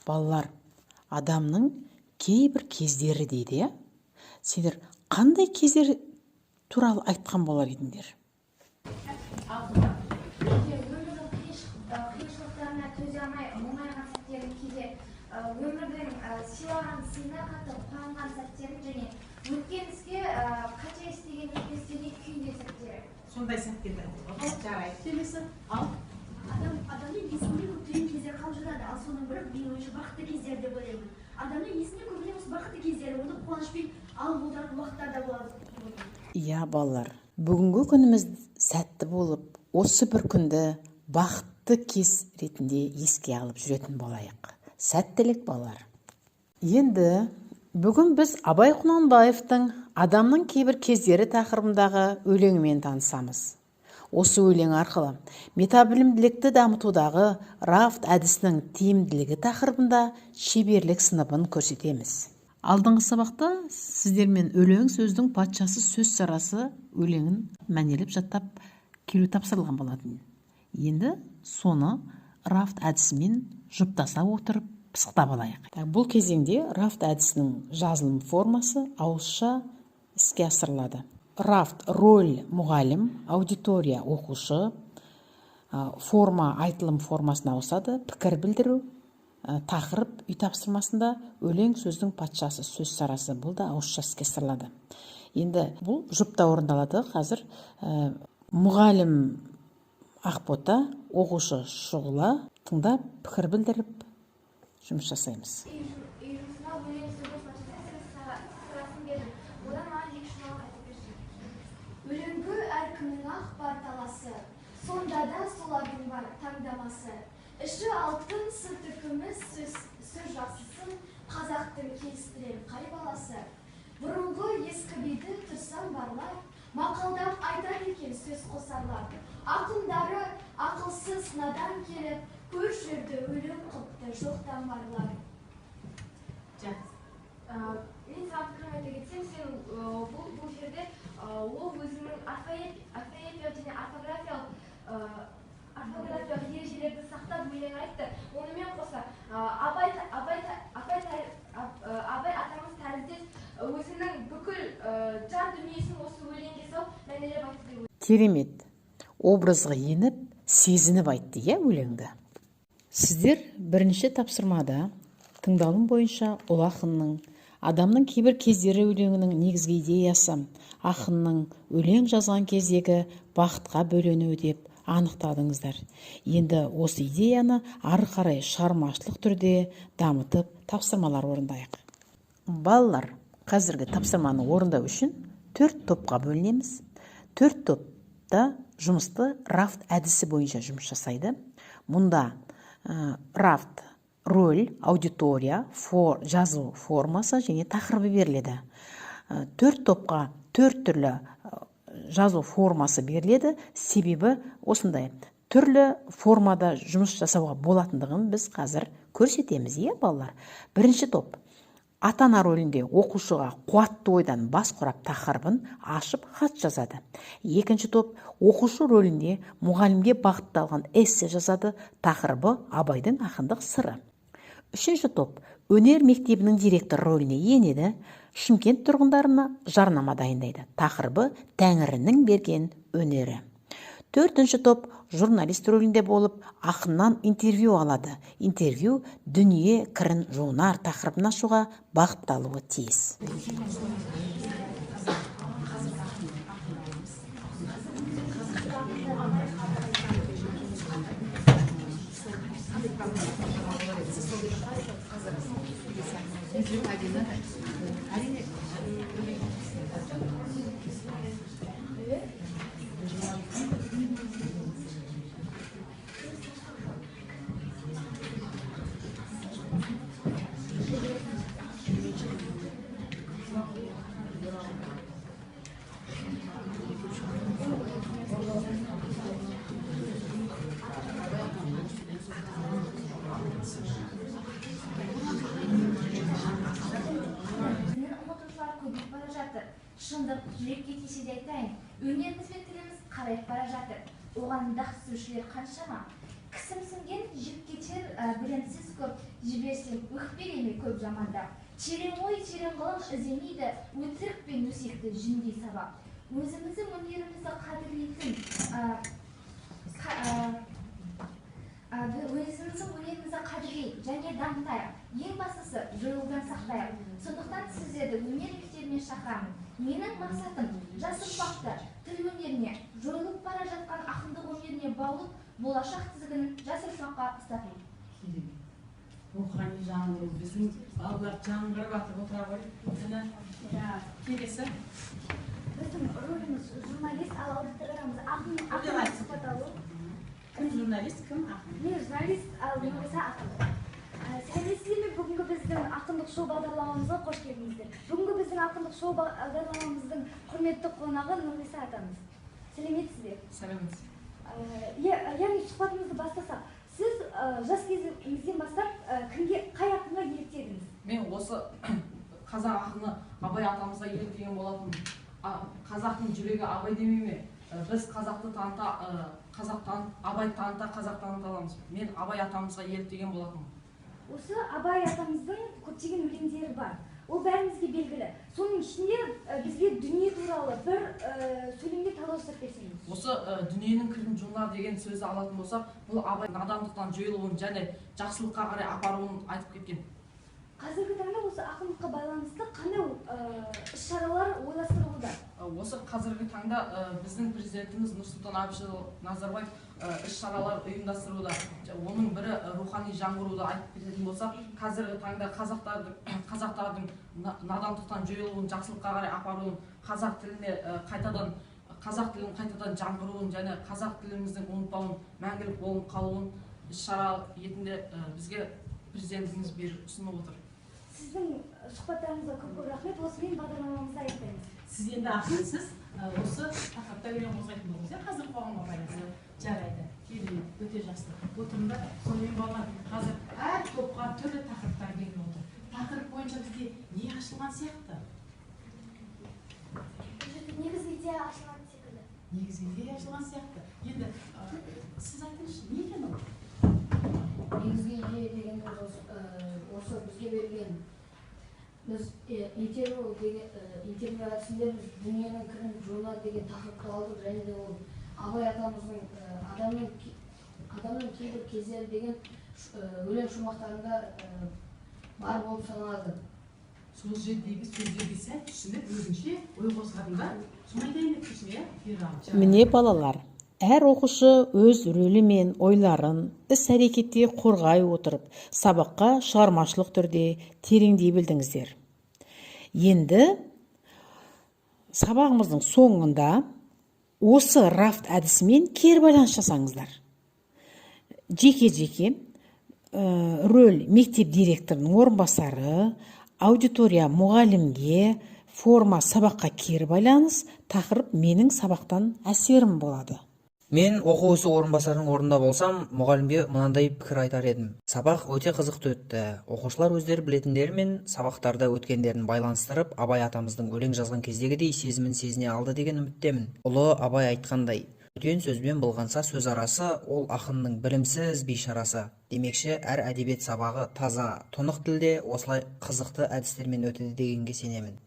Балалар, адамның кейбір кездері дейді, я? Сендер қандай кездер туралы айтқан болар едіңдер? Өмірдің қиыншылықтарына төзе алмай мұңайған сәттерін, кейде өмірдің сыйлаған сыйына қатып қуанған сәттерін және өткен іске қате істеген өтпестегі күйінген сәттері. Сондай сәттерді жарайды. Келесі ал. Адамның есінде көптеген кездер қалып жатады, ал соның бірі менің ойымша бақытты кездер деп ойлаймын. Адамның есінде көбіне осы бақытты кездері, оны қуанышпен алып отыратын уақыттар да болады. Иә, балалар, бүгінгі күніміз сәтті болып, осы бір күнді бақытты кез ретінде еске алып жүретін болайық. Сәттілік, балалар. Енді бүгін біз Абай Құнанбаевтың «Адамның кейбір кездері» тақырыбындағы өлеңімен танысамыз. Осы өлең арқылы метабілімділікті дамытудағы рафт әдісінің тиімділігі тақырыбында шеберлік сыныбын көрсетеміз. Алдыңғы сабақта сіздермен өлең сөздің патшасы сөз сарасы өлеңін мәнерлеп жаттап келу тапсырылған болатын. Енді соны рафт әдісімен жұптаса отырып пысықтап алайық. Бұл кезеңде рафт әдісінің жазылым формасы ауызша іске асырылады. Рафт роль мұғалім, аудитория оқушы, форма айтылым формасына ауысады, пікір білдіру, тақырып үй тапсырмасында өлең сөздің патшасы сөз сарасы, бұл да ауызша іске асырылады. Енді бұл жұпта орындалады. Қазір мұғалім Ақбота, оқушы Шұғыла тыңдап, пікір білдіріп жұмыс жасаймыз. Өлеңгі әркімнің ақ бар таласы, сонда да солардың бар таңдамасы. Іші алтын, сырты күміс, сөз жақсысын, қазақтың келістірер қай баласы. Бұрынғы ескі биді тұрсам барлар, мақалдап айтар екен сөз қосарлар. Ақындары ақылсыз надан келіп, көр жүрді өлең құпты жоқтан барлар. Мен саған пікірім айта кетсем, сен бұл жерде ол өзінің орфоэпиялық және орфографиялық ережелерді сақтап өлең айтты. Онымен қоса Абай атамыз тәріздес өзінің бүкіл жан дүниесін осы өлеңге салып мәнерлеп айтты. Керемет. Образға еніп, сезініп айтты, иә, өлеңді. Сіздер бірінші тапсырмада тыңдалым бойынша ұлы ақынның «Адамның кейбір кездері» өлеңінің негізгі идеясы, ақынның өлең жазған кездегі бақытқа бөленуі деп анықтадыңыздар. Енді осы идеяны ары қарай шығармашылық түрде дамытып тапсырмалар орындайық. Балалар, қазіргі тапсырманы орындау үшін 4 топқа бөлінеміз. 4 топта жұмысты рафт әдісі бойынша жұмыс жасайды. Мұнда рафт роль, аудитория, жазу формасы және тақырыбы беріледі. 4 топқа 4 түрлі жазу формасы беріледі. Себебі осындай түрлі формада жұмыс жасауға болатындығын біз қазір көрсетеміз, иә, балалар. Бірінші топ ата-ана рөлінде оқушыға қуатты ойдан бас құрап тақырыбын ашып хат жазады. Екінші топ оқушы рөлінде мұғалімге бағытталған эссе жазады, тақырыбы Абайдың ақындық сыры. Үшінші топ өнер мектебінің директор рөліне енеді, Шымкент тұрғындарына жарнама дайындайды, тақырыбы Тәңірінің берген өнері. Төртінші топ журналист рөлінде болып ақыннан интервью алады. Интервью дүние кірін жуынар тақырыбын ашуға бағытталуы тиіс. Шындық жүрекке тисе де айтайын, өнеріміз бен тіліміз қарайып бара жатыр. Оған дақ түсірушілер қаншама. Кісімсінген жіп кетер білімсіз көп, жіберсең өкпелеме көп жаманда. Терең ой терең ғылым іздемейді, өтірік пен өсекті жүндей сабап. Өзіміздің өнерімізді қадірлейтін, өзіміздің өнерімізді қадірлейік және дамытайық. Ең бастысы жойылудан сақтайық. Сондықтан сіздерді өнер мектебіне шақырамын. Менің мақсатым жас ұрпақты тіл өнеріне, жойылып бара жатқан ақындық өнеріне баулып, болашақ тізгінін жас ұрпаққа ұстату. Рухани жаңғыру біздің балалар жаңғырып атып отыра ғой. Келесі. Біздің рөліміз журналист, ал аудиториямыз ақын сұхбат алу. Кім журналист, кім ақын? Мен журналист, ал Нұрғиса ақын. Сәлеметсіздер, бүгінгі біздің ақындық шоу бағдарламамызға қош келдіңіздер. Бүгінгі біздің ақындық шоу бағдарламамыздың құрметті қонағы Нұрғиса атамыз. Сәлеметсіздер. Сәлеміз. Яғни сұхбатымызды бастасақ, сіз жас кезіңізден бастап кімге, қай ақынға еліктедіңіз? Мен осы қазақ ақыны Абай атамызға еліктеген болатын. Қазақтың жүрегі Абай демей ме? Біз қазақты таныта, Абай таныта, қазақ таныта аламыз. Мен Абай атамызға еліктеген болатын. Осы Абай атамыздың көптеген өлеңдері бар. Ол бәрімізге белгілі. Соның ішінде бізге дүние туралы бір сөйлемге талдау жасап берсеңіз. Осы дүниенің кірін жонар деген сөзді алатын болсақ, бұл Абай надандықтан жойылуын және жақсылыққа қарай апаруын айтып кеткен. Қазіргі таңда осы ақындыққа байланысты қандай іс-шаралар ойластырылуда? Осы қазіргі таңда біздің президентіміз Нұрсұлтан Әбішұлы Назарбаев іс-шаралар ұйымдастыруда. Оның бірі рухани жаңғыруды айтып кететін болсақ, қазіргі таңда қазақтардың надандықтан жойылуын, жақсылыққа қарай апаруын, қазақ тілін қайтадан жаңғыруын және қазақ тіліміздің ұмытпауын, мәңгілік болып қалуын іс-шара етінде бізге президентіміз ұсынып отыр. Сіздің сұхбаттарыңызға көп рахмет. Осымен бағдарламамызды аяқтаймыз. Сіз енді ақынсыз, осы тақырыпта өлең қозғайтын болдыңыз. Қазір қоғамға байланысты жарайды. Керемет, өте жақсы. Отырында сонымен болған қазір әр топқа түрлі тақырыптар келіп отыр. Тақырып бойынша бізде не ашылған сияқты? Негізгі идея ашылған секілді. Негізгі идея ашылған сияқты. Енді сіз айтыңызшы, не екен ол? Негізгі идея дегеніміз осы бізге берілген. Біз интервью әдісінде біз дүниенің кірін жойылар деген тақырыпты алдық және де ол Абай атамыздың адамның кейбір кездері деген өлең шумақтарында бар болып саналады. Сол жердегі сөздерге сәл түсініп өзінше ой қозғадыңдар. Соны айтайын деп тұрсың, Міне балалар, әр оқушы өз рөлі мен ойларын іс-әрекетте қорғай отырып, сабаққа шығармашылық түрде тереңдей білдіңіздер. Енді сабағымыздың соңында осы рафт әдісімен кері байланыс жасаңыздар. Жеке-жеке рөл мектеп директорының орынбасары, аудитория мұғалімге, форма сабаққа кері байланыс, тақырып менің сабақтан әсерім болады. Мен оқу ісі орынбасарының орнында болсам, мұғалімге мынандай пікір айтар едім. Сабақ өте қызықты өтті. Оқушылар өздері білетіндері мен сабақтарда өткендерін байланыстырып, Абай атамыздың өлең жазған кездегідей сезімін сезіне алды деген үміттемін. Ұлы Абай айтқандай, бөтен сөзбен былғанса сөз арасы, ол ақынның білімсіз бейшарасы. Демекші, әр әдебиет сабағы таза, тұнық тілде осылай қызықты әдістермен өтеді дегенге сенемін.